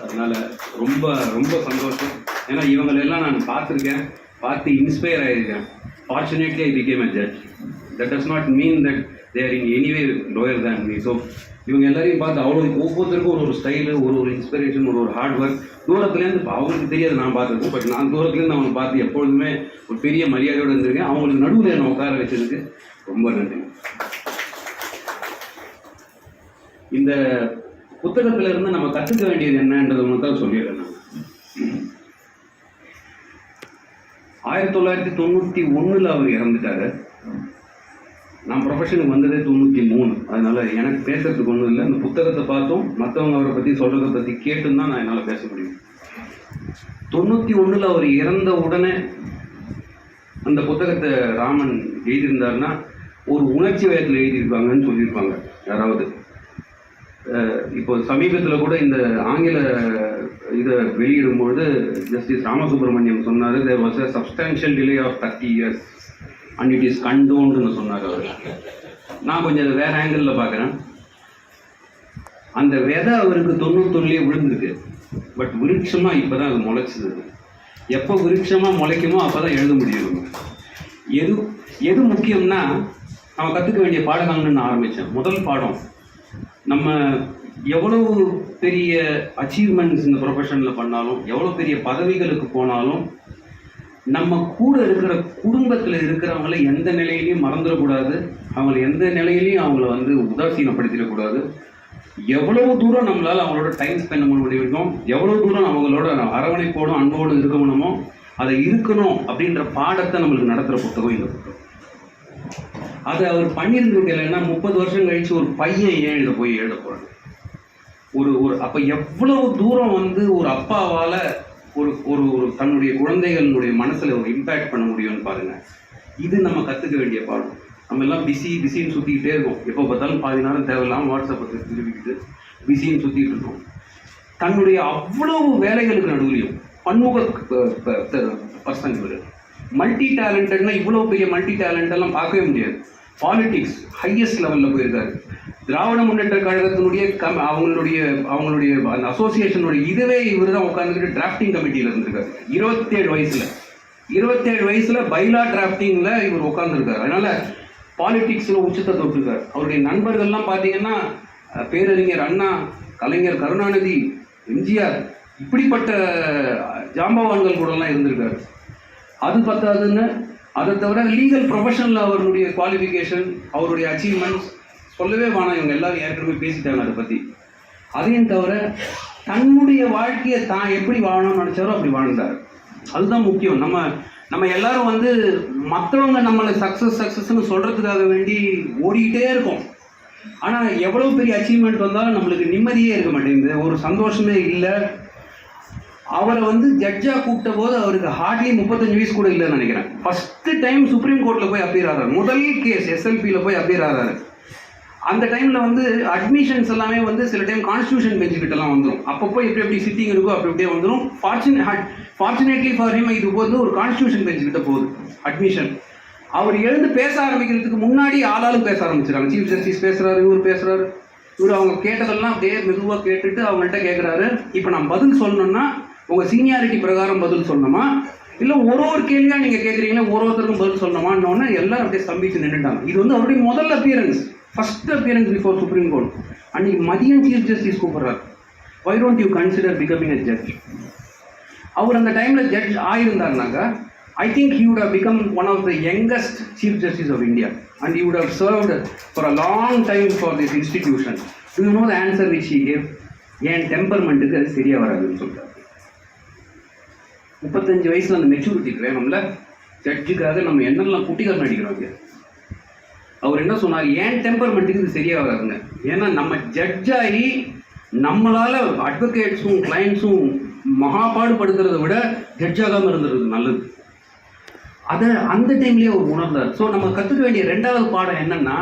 அதனால் ரொம்ப ரொம்ப சந்தோஷம். ஏன்னா இவங்களெல்லாம் நான் பார்த்துருக்கேன், பார்த்து இன்ஸ்பயர் ஆகியிருக்கேன். Fortunately I became a judge. That does not mean that they are in anyway lower than me. So இவங்க எல்லாரையும் பார்த்து அவ்வளோ ஒவ்வொருத்தருக்கும் ஒரு ஸ்டைலு, ஒரு இன்ஸ்பிரேஷன், ஒரு ஹார்ட் ஒர்க். தூரத்துலேருந்து அவங்களுக்கு தெரியாது நான் பார்த்துருக்கேன், பட் நான் தூரத்துலேருந்து அவங்களை பார்த்து எப்பொழுதுமே ஒரு பெரிய மரியாதையோடு இருந்திருக்கேன். அவங்களுக்கு நடுவில் என்னை உட்கார வச்சதுக்கு ரொம்ப நன்றி. இந்த புத்தகத்துல இருந்து நம்ம கற்றுக்க வேண்டியது என்னன்றது மட்டும் சொல்லிடுறேன். நான் 1991 அவர் இறந்துட்டாரு. நான் ப்ரொஃபஷனுக்கு வந்ததே 93. அதனால எனக்கு பேசுறதுக்கு ஒன்றும் இல்லை. அந்த புத்தகத்தை பார்த்தோம், மற்றவங்க அவரை பற்றி சொல்றதை பற்றி கேட்டுன்னு தான் நான் என்னால் பேச முடியும். 91 அவர் இறந்த உடனே அந்த புத்தகத்தை ராமன் எழுதியிருந்தாருன்னா ஒரு உணர்ச்சி வயத்தில் எழுதியிருப்பாங்கன்னு சொல்லியிருப்பாங்க யாராவது. இப்போ சமீபத்தில் கூட இந்த ஆங்கில இதை வெளியிடும்பொழுது ஜஸ்டிஸ் ராமசுப்ரமணியம் சொன்னார், there was a substantial delay of 30 years and it is condonedன்னு சொன்னார் அவர். நான் கொஞ்சம் வேற ஆங்கிளில் பார்க்குறேன். அந்த விதை அவருக்கு 91 விழுந்திருக்கு, பட் விருட்சமாக இப்போ தான் அது முளைச்சிது. எப்போ விருட்சமாக முளைக்குமோ அப்போ தான் எழுத முடியும். எது முக்கியம்னா நம்ம கற்றுக்க வேண்டிய பாடங்கள்னு நான் ஆரம்பித்தேன். முதல் பாடம், நம்ம எவ்வளவு பெரிய அச்சீவ்மெண்ட்ஸ் இந்த ப்ரொஃபஷனில் பண்ணாலும், எவ்வளோ பெரிய பதவிகளுக்கு போனாலும், நம்ம கூட இருக்கிற குடும்பத்தில் இருக்கிறவங்கள எந்த நிலையிலையும் மறந்துடக்கூடாது. அவங்கள எந்த நிலையிலையும் அவங்கள உதாசீனப்படுத்திடக்கூடாது. எவ்வளவு தூரம் நம்மளால் அவங்களோட டைம் ஸ்பெண்ட் பண்ண முடியும், எவ்வளோ தூரம் அவங்களோட அரவணைப்போடும் அன்போடு இருக்கணுமோ அதை இருக்கணும் அப்படின்ற பாடத்தை நம்மளுக்கு நடத்துகிற புத்தகம் இந்த புத்தகம். அதை அவர் பண்ணியிருந்துருக்கலைன்னா 30 வருஷம் கழிச்சு ஒரு பையன் ஏன் இதை போய் எழுத போகிறாங்க? அப்போ எவ்வளவு தூரம் ஒரு அப்பாவால் ஒரு தன்னுடைய குழந்தைகளுடைய மனசில் ஒரு இம்பேக்ட் பண்ண முடியும்னு பாருங்கள். இது நம்ம கற்றுக்க வேண்டிய பாடம். நம்ம எல்லாம் பிஸின்னு சுற்றிக்கிட்டே இருக்கோம். எப்போ பார்த்தாலும் பாதி நேரம் தேவையில்லாமல் வாட்ஸ்அப்பை திருப்பிக்கிட்டு பிஸின்னு சுற்றிட்டு இருக்கோம். தன்னுடைய அவ்வளவு வேலைகளுக்கு நடுவுலையும் பன்முக பர்சன் இவர். மல்டி டேலண்டட்னா இவ்வளோ பெரிய மல்டி டேலண்டெல்லாம் பார்க்கவே முடியாது. பாலிட்டிக்ஸ் ஹையஸ்ட் லெவலில் போயிருக்காரு. திராவிட முன்னேற்ற கழகத்தினுடைய அவங்களுடைய அந்த அசோசியேஷனுடைய இதுவே இவர் தான் உட்காந்துக்கிட்டு டிராஃப்டிங் கமிட்டியில் இருந்திருக்காரு. 27 வயசுல பைலா டிராஃப்டிங்கில் இவர் உட்காந்துருக்காரு. அதனால பாலிட்டிக்ஸில் உச்சத்தை தொட்டிருக்காரு. அவருடைய நண்பர்கள்லாம் பார்த்தீங்கன்னா பேரறிஞர் அண்ணா, கலைஞர் கருணாநிதி, எம்ஜிஆர், இப்படிப்பட்ட ஜாம்பவான்கள் கூடலாம் இருந்திருக்காரு. அது பத்தாதுன்னு அதை தவிர லீகல் ப்ரொஃபஷனில் அவருடைய குவாலிஃபிகேஷன், அவருடைய அச்சீவ்மெண்ட்ஸ் சொல்லவே வேணாம். இவங்க எல்லாரும் ஏற்கனவே பேசிட்டாங்க அதை பற்றி. அதையும் தவிர தன்னுடைய வாழ்க்கையை தான் எப்படி வாழணும்னு நினச்சாரோ அப்படி வாழ்ந்தார். அதுதான் முக்கியம். நம்ம எல்லாரும் மற்றவங்க நம்மளை சக்ஸஸ்ன்னு சொல்கிறதுக்காக வேண்டி ஓடிக்கிட்டே இருக்கோம். ஆனால் எவ்வளோ பெரிய அச்சீவ்மெண்ட் வந்தாலும் நம்மளுக்கு நிம்மதியே இருக்க மாட்டேங்குது, ஒரு சந்தோஷமே இல்லை. அவரை ஜட்ஜாக கூப்பிட்ட போது அவருக்கு ஹார்ட்லி 35 வயசு கூட இல்லைன்னு நினைக்கிறேன். ஃபஸ்ட்டு டைம் சுப்ரீம் கோர்ட்டில் போய் அப்பீர் ஆகிறார். முதல் கேஸ் SLPயில் போய் அப்பீர் ஆகிறாரு. அந்த டைமில் அட்மிஷன்ஸ் எல்லாமே சில டைம் கான்ஸ்டியூஷன் பெஞ்சுக்கிட்டலாம் வந்துடும். அப்பப்போ எப்படி சிட்டிங் இருக்கோ அப்படியே வந்துடும். ஃபார்ச்சுனேட்லி ஃபார் ஹிம் இது ஒரு கான்ஸ்டியூஷன் பெஞ்சுக்கிட்ட போகுது அட்மிஷன். அவர் எழுந்து பேச ஆரம்பிக்கிறதுக்கு முன்னாடி ஆளாலும் பேச ஆரம்பிச்சிடறாங்க. சீஃப் ஜஸ்டிஸ் பேசுகிறாரு, இவர் அவங்க கேட்டதெல்லாம் அப்படியே மெதுவாக கேட்டுட்டு அவங்கள்ட்ட கேட்குறாரு, இப்போ நான் பதில் சொல்லணும்னா உங்கள் சீனியாரிட்டி பிரகாரம் பதில் சொல்லணுமா, இல்லை ஒரு கேள்வியாக நீங்கள் கேட்குறீங்களா ஒருத்தருக்கும் பதில் சொல்லணுமான்னு எல்லாரும் அப்படியே ஸ்தம்பிச்சு நின்றுட்டாங்க. இது அவருடைய முதல் appearance, first appearance before supreme court. அன்றைக்கி மதியம் சீஃப் ஜஸ்டிஸ் கூப்பிட்றாரு, why don't you consider becoming a judge. அவர் அந்த டைமில் ஜட்ஜ் ஆயிருந்தாருனாக்கா I think he would have become one of the youngest Chief Justice of India and he would have served for a long time for this institution. Do you know the answer which he gave? என் டெம்பர்மெண்ட்டுக்கு அது சரியாக வராதுன்னு சொல்கிறார். 35 வயசில் அந்த maturity வேணும்ல. ஜட்ஜுக்காக நம்ம என்னெல்லாம் குட்டிகள் நடிக்கிறோம். அவர் என்ன சொன்னார், என் டெம்பர்மெண்ட்டுக்கு இது சரியாக வராதுங்க. ஏன்னா நம்ம ஜட்ஜாகி நம்மளால் அட்வொகேட்ஸும் கிளைண்ட்ஸும் மகாபாடுபடுத்துறதை விட ஜட்ஜாகாமல் இருந்துறது நல்லது. அதை அந்த டைம்லேயே அவர் உணர்ந்தார். ஸோ நம்ம கற்றுக்க வேண்டிய 2வது பாடம் என்னென்னா,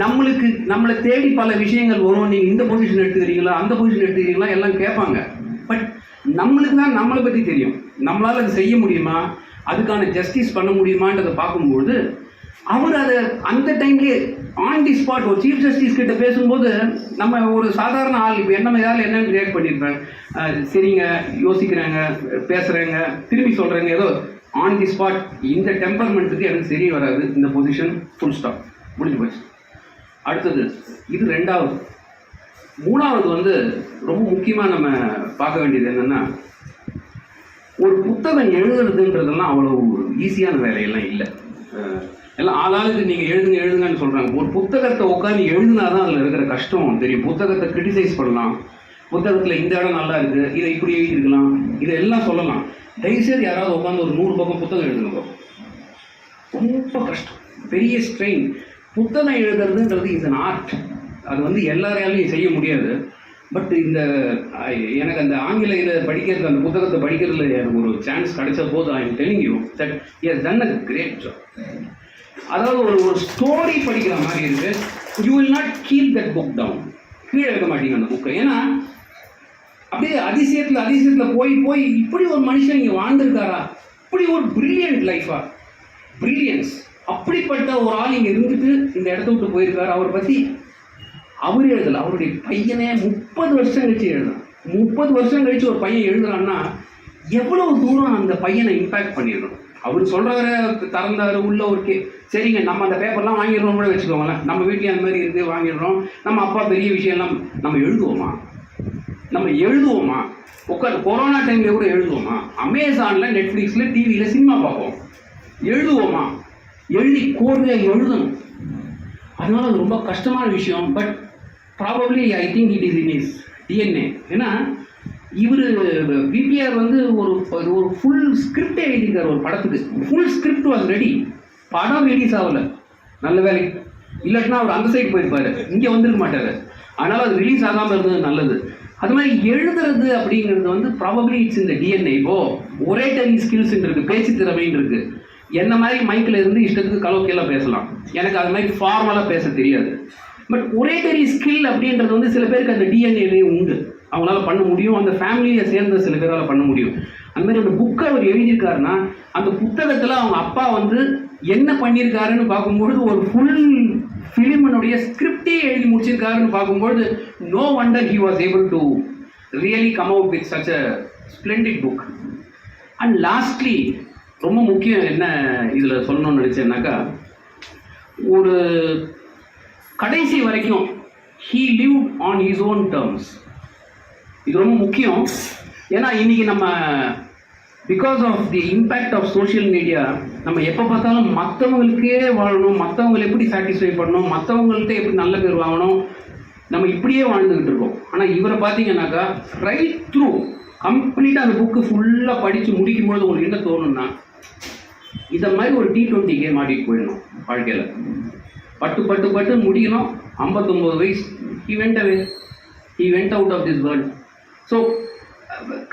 நம்மளை தேடி பல விஷயங்கள் வரும். நீங்கள் இந்த பொசிஷன் எடுத்துக்கிறீங்களா, அந்த பொசிஷன் எடுத்துக்கிறீங்களா எல்லாம் கேட்பாங்க. பட் நம்மளுக்கு தான் நம்மளை பற்றி தெரியும். நம்மளால் அது செய்ய முடியுமா, அதுக்கான ஜஸ்டிஸ் பண்ண முடியுமான்றதை பார்க்கும்போது அவர் அதை அந்த டைம்லேயே ஆன் தி ஸ்பாட் ஒரு சீஃப் ஜஸ்டிஸ் கிட்ட பேசும்போது நம்ம ஒரு சாதாரண ஆள் இப்போ என்ன ஏதாவது என்னன்னு ரியாக்ட் பண்ணியிருப்பேன், சரிங்க யோசிக்கிறாங்க பேசுகிறாங்க திரும்பி சொல்கிறாங்க ஏதோ ஆன் தி ஸ்பாட். இந்த டெம்பர்மெண்ட்டுக்கு எனக்கு சரி வராது இந்த பொசிஷன், ஃபுல் ஸ்டாப், முடிஞ்சு போச்சு. அடுத்தது இது ரெண்டாவது. மூணாவது வந்து ரொம்ப முக்கியமாக நம்ம பார்க்க வேண்டியது என்னென்னா, ஒரு புத்தகம் எழுதுறதுன்றதெல்லாம் அவ்வளோ ஈஸியான வேலையெல்லாம் இல்லை. எல்லாம் ஆளாளுக்கு நீங்கள் எழுதுங்கன்னு சொல்கிறாங்க. ஒரு புத்தகத்தை உட்காந்து எழுதுனா தான் அதில் இருக்கிற கஷ்டம் தெரியும். புத்தகத்தை கிரிட்டிசைஸ் பண்ணலாம், புத்தகத்தில் இந்த இடம் நல்லா இருக்குது, இதை இப்படி எழுதியிருக்கலாம், இதெல்லாம் சொல்லலாம். தயவுசெய்து யாராவது உட்காந்து ஒரு 100 பக்கம் புத்தகம் எழுதுங்க, ரொம்ப கஷ்டம், பெரிய ஸ்ட்ரெயின். புத்தகம் எழுதுறதுன்றது இஸ் அன் ஆர்ட். அது வந்து எல்லாராலையும் செய்ய முடியாது. பட் இந்த எனக்கு அந்த ஆங்கில இதை படிக்கிறது, அந்த புத்தகத்தை படிக்கிறதுல எனக்கு ஒரு சான்ஸ் கிடைச்ச போது I am telling you that he has done a great job. அதாவது ஒரு ஸ்டோரி படிக்கிற மாதிரி இருக்கு. You will not keep that book down, கீழே எடுக்க மாட்டீங்க அந்த புக்கை. ஏன்னா அப்படியே அதிசயத்தில் போய் இப்படி ஒரு மனுஷன் இங்கே வாழ்ந்துருக்காரா, இப்படி ஒரு பிரில்லியன்ட் லைஃபா, பிரில்லியன்ஸ், அப்படிப்பட்ட ஒரு ஆள் இங்கே இருந்துட்டு இந்த இடத்த விட்டு போயிருக்காரு. அவரை பற்றி அவர் எழுதலை, அவருடைய பையனே 30 வருஷம் கழிச்சு எழுதலாம். 30 வருஷம் கழிச்சு ஒரு பையன் எழுதுறான்னா எவ்வளவு தூரம் அந்த பையனை இம்பேக்ட் பண்ணிடணும். அவர் சொல்கிறவரை திறந்தாரு உள்ள ஒரு சரிங்க நம்ம அந்த பேப்பர்லாம் வாங்கிடுறோம் கூட வச்சுக்கோங்களேன். நம்ம வீட்லேயும் அந்த மாதிரி இருக்குது, வாங்கிடுறோம். நம்ம அப்பா பெரிய விஷயம்லாம் நம்ம எழுதுவோமா உட்காந்து கொரோனா டைமில் கூட எழுதுவோமா? அமேசானில், நெட்ஃப்ளிக்ஸில், டிவியில் சினிமா பார்ப்போம். எழுதுவோமா? எழுதி கோர்வையாக எழுதணும். அதனால அது ரொம்ப கஷ்டமான விஷயம். But probably I think it is in is DNA. ஏன்னா இவர் பிபிஆர் வந்து ஒரு ஃபுல் ஸ்கிரிப்டே எழுதியிருக்கார் ஒரு படத்துக்கு. ஃபுல் ஸ்கிரிப்ட் வாஸ் ரெடி, படம் ரிலீஸ் ஆகலை. நல்ல வேலை, இல்லாட்டினா அவர் அந்த சைடு போயிருப்பார், இங்கே வந்துருக்க மாட்டார். அதனால் அது ரிலீஸ் ஆகாமல் இருந்தது நல்லது. அது மாதிரி எழுதுறது அப்படிங்கிறது வந்து ப்ராபப்ளி இட்ஸ் இந்த டிஎன்ஏ. இப்போது ஒரேட்டரி ஸ்கில்ஸ் இருக்குது, பேச்சு திறமைன்னு இருக்குது. என்ன மாதிரி மைக்கில் இருந்து இஷ்டத்துக்கு கலோக்கியெல்லாம் பேசலாம், எனக்கு அது மாதிரி ஃபார்மலாக பேச தெரியாது. பட் ஒரேட்டரி ஸ்கில் அப்படின்றது வந்து சில பேருக்கு அந்த டிஎன்ஏவே உண்டு, அவங்களால பண்ண முடியும். அந்த ஃபேமிலியை சேர்ந்த சில பேரால் பண்ண முடியும். அந்த மாதிரி அந்த புக்கை அவர் எழுதியிருக்காருன்னா அந்த புத்தகத்தில் அவங்க அப்பா வந்து என்ன பண்ணியிருக்காருன்னு பார்க்கும்பொழுது ஒரு ஃபுல் ஃபிலிமனுடைய ஸ்கிரிப்டே எழுதி முடிச்சிருக்காருன்னு பார்க்கும்பொழுது no wonder he was able to really come out with such a splendid book. And lastly ரொம்ப முக்கியம் என்ன இதில் சொல்லணும்னு நினச்சேன்னாக்கா, ஒரு கடைசி வரைக்கும் he live on his own terms. இது ரொம்ப முக்கியம். ஏன்னா இன்றைக்கி நம்ம because of the impact of social media நம்ம எப்போ பார்த்தாலும் மற்றவங்களுக்கே வாழணும், மற்றவங்களை எப்படி சாட்டிஸ்ஃபை பண்ணணும், மற்றவங்கள்ட்ட எப்படி நல்ல பேர் வாங்கணும், நம்ம இப்படியே வாழ்ந்துக்கிட்டு இருக்கோம். ஆனால் இவரை பார்த்தீங்கன்னாக்கா ரைட் த்ரூ கம்ப்ளீட்டாக அந்த புக்கு ஃபுல்லாக படித்து முடிக்கும்போது உங்களுக்கு என்ன தோணுன்னா, இதை மாதிரி ஒரு T20 கேம் ஆடிட்டு போயிடணும் வாழ்க்கையில். பட்டு முடியணும். 59 வயசு he went out of this world. So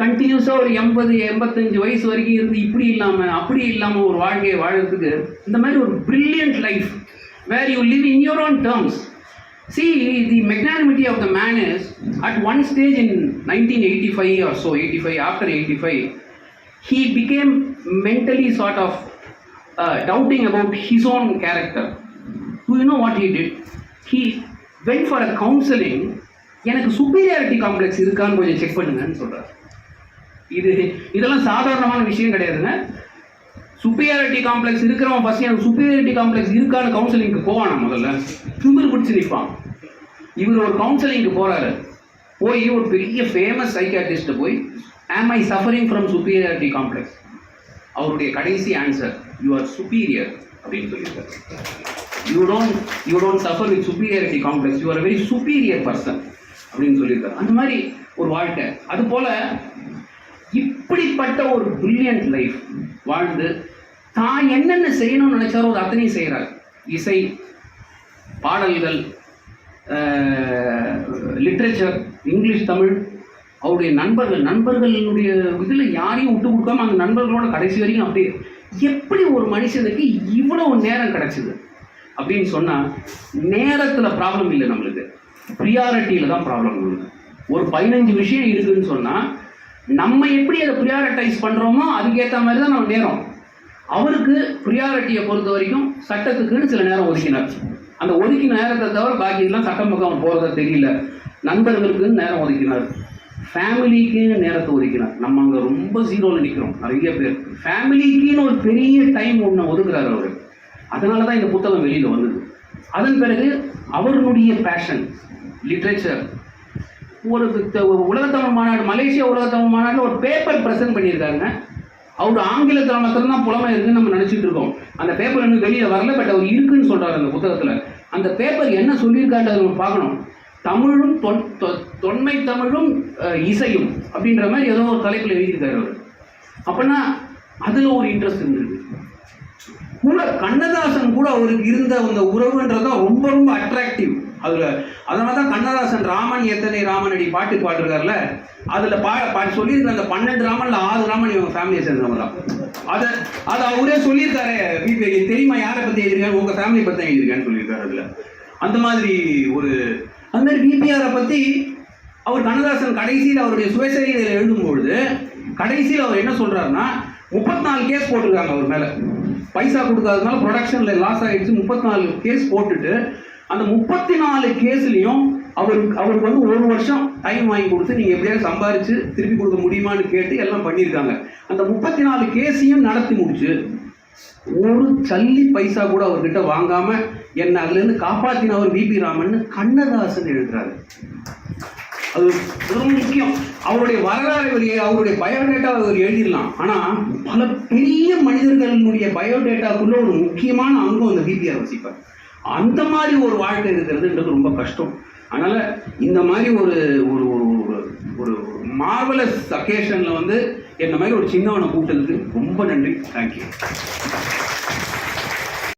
கண்டினியூஸாக ஒரு 80-85 வயசு வரைக்கும் இருந்து இப்படி இல்லாமல் அப்படி இல்லாமல் ஒரு வாழ்க்கையை வாழறதுக்கு இந்த மாதிரி ஒரு brilliant life where you live in your own terms. See, the magnanimity of the man is, at one stage in 1985 or so, 85, after 85, he became mentally sort of doubting about his own character. Do you know what he did? He went for a counseling. எனக்கு superiority complex இருக்கான்னு கொஞ்சம் check பண்ணுங்கன்னு சொல்கிறார். இதெல்லாம் சாதாரணமான விஷயம் கிடையாதுங்க. superiority complex இருக்கிறவன் ஃபஸ்ட் எனக்கு superiority complex இருக்கான்னு கவுன்சிலிங்க்கு போவானா? முதல்ல திமிரு பிடிச்சி நிற்பான். இவர் ஒரு கவுன்சிலிங்க்கு போகிறாரு. போய் ஒரு பெரிய ஃபேமஸ் சைக்காட்ரிஸ்ட்டை போய் am I suffering from superiority complex? அவருடைய கடைசி ஆன்சர், யூ ஆர் superior அப்படின்னு சொல்லியிருக்காரு. you don't suffer with superiority complex, you are a very superior person அப்படின்னு சொல்லியிருக்காரு. அந்த மாதிரி ஒரு வாழ்க்கை. அதுபோல் இப்படிப்பட்ட ஒரு பிரில்லியன்ட் லைஃப் வாழ்ந்து தான் என்னென்ன செய்யணும்னு நினைச்சாரோ அது அத்தனையும் செய்கிறார். இசை, பாடல்கள், லிட்ரேச்சர், இங்கிலீஷ், தமிழ். அவருடைய நண்பர்களுடைய இதில் யாரையும் விட்டு கொடுக்காம அந்த நண்பர்களோட கடைசி வரைக்கும் அப்படியே. எப்படி ஒரு மனுஷனுக்கு இவ்வளவு நேரம் கிடைச்சிது அப்படின்னு சொன்னால், நேரத்தில் ப்ராப்ளம் இல்லை நம்மளுக்கு, ப்ரியாரிட்டியில் தான் ப்ராப்ளம் நம்மளுக்கு. ஒரு 15 விஷயம் இருக்குதுன்னு சொன்னால் நம்ம எப்படி அதை ப்ரியாரிட்டைஸ் பண்ணுறோமோ அதுக்கேற்ற மாதிரி தான் நம்ம நேரம். அவருக்கு ப்ரியாரிட்டியை பொறுத்த வரைக்கும் சட்டத்துக்குன்னு சில நேரம் ஒதுக்கினார். அந்த ஒதுக்கின நேரத்தை தவிர பாக்கியெல்லாம் சட்டம் பக்கம் அவன் போகிறதா தெரியல. நண்பர்களுக்குன்னு நேரம் ஒதுக்கினார், ஃபேமிலிக்குன்னு நேரத்தை ஒதுக்கினார். நம்ம அங்கே ரொம்ப ஜீரோவில் நிற்கிறோம் நிறைய பேர். ஃபேமிலிக்குன்னு ஒரு பெரிய டைம் ஒன்று ஒதுக்குறாரு அவர். அதனால தான் இந்த புத்தகம் வெளியில் வந்தது. அதன் பிறகு அவர்களுடைய பேஷன் லிட்ரேச்சர். ஒரு உலகத்தமிழ் மாநாடு, மலேசியா உலகத்தமிழ் மாநாட்டில் ஒரு பேப்பர் ப்ரெசென்ட் பண்ணியிருக்காங்க. அவர் ஆங்கிலத்தில் மாத்திரம்தான் புலமை இருக்குன்னு நம்ம நினச்சிட்டு இருக்கோம். அந்த பேப்பர் இன்னும் வெளியில் வரல, பட் அவர் இருக்குன்னு சொல்கிறார் அந்த புத்தகத்தில். அந்த பேப்பர் என்ன சொல்லியிருக்காரு நம்ம பார்க்கணும். தமிழும் தொன்மை தமிழும் இசையும் அப்படின்ற மாதிரி ஏதோ ஒரு தலைப்பில் எழுதியிருக்காரு அவர். அப்படின்னா அதில் ஒரு இன்ட்ரெஸ்ட் இருந்தது. கூட கண்ணதாசன் கூட அவருக்கு இருந்த அந்த உறவுன்றதான் ரொம்ப ரொம்ப அட்ராக்டிவ் அதில். அதனால தான் கண்ணதாசன் ராமன் எத்தனை ராமனடி பாட்டு பாடுறாருல, அதில் சொல்லியிருக்க அந்த 12 ராமன்ல 6 ராமன் இவங்க ஃபேமிலியை சேர்ந்தவங்க தான். அதை அவரே சொல்லியிருக்காரு. தெரியுமா யாரை பற்றி எழுதிருக்காரு, உங்கள் ஃபேமிலியை பற்றி எழுதியிருக்கான்னு சொல்லியிருக்காரு அதில். அந்த மாதிரி அது மாதிரி விபிஆரை பற்றி அவர் கண்ணதாசன் கடைசியில் அவருடைய சுயசரிதையில் எழுதும்பொழுது கடைசியில் அவர் என்ன சொல்கிறாருன்னா, 34 கேஸ் போட்டிருக்காங்க அவர் மேலே. பைசா கொடுக்காததுனால ப்ரொடக்ஷனில் லாஸ் ஆகிடுச்சு. 34 கேஸ் போட்டுட்டு அந்த 34 கேஸ்லையும் அவருக்கு வந்து 1 வருஷம் டைம் வாங்கி கொடுத்து நீங்கள் எப்படியாவது சம்பாரித்து திருப்பி கொடுக்க முடியுமான்னு கேட்டு எல்லாம் பண்ணியிருக்காங்க. அந்த 34 கேஸையும் நடத்தி முடிச்சு ஒரு சல்லி பைசா கூட அவர்கிட்ட வாங்காமல் என்ன அதுலேருந்து காப்பாற்றினவர் விபி ராமன் கண்ணதாசன் எழுதுறாரு. அது ரொம்ப முக்கியம். அவருடைய வரலாறு வழியை அவருடைய பயோடேட்டா அவர் எழுதிடலாம். ஆனால் பல பெரிய மனிதர்களுடைய பயோடேட்டாக்குள்ள ஒரு முக்கியமான அங்கம் அந்த விபிஆர் வசிப்பார். அந்த மாதிரி ஒரு வாழ்க்கை இருக்கிறதுன்றது ரொம்ப கஷ்டம். அதனால் இந்த மாதிரி ஒரு ஒரு ஒரு மார்வலஸ் அக்கேஷனில் வந்து என்ன மாதிரி ஒரு சின்னவனை கூப்பிட்டதுக்கு ரொம்ப நன்றி. தேங்க்யூ.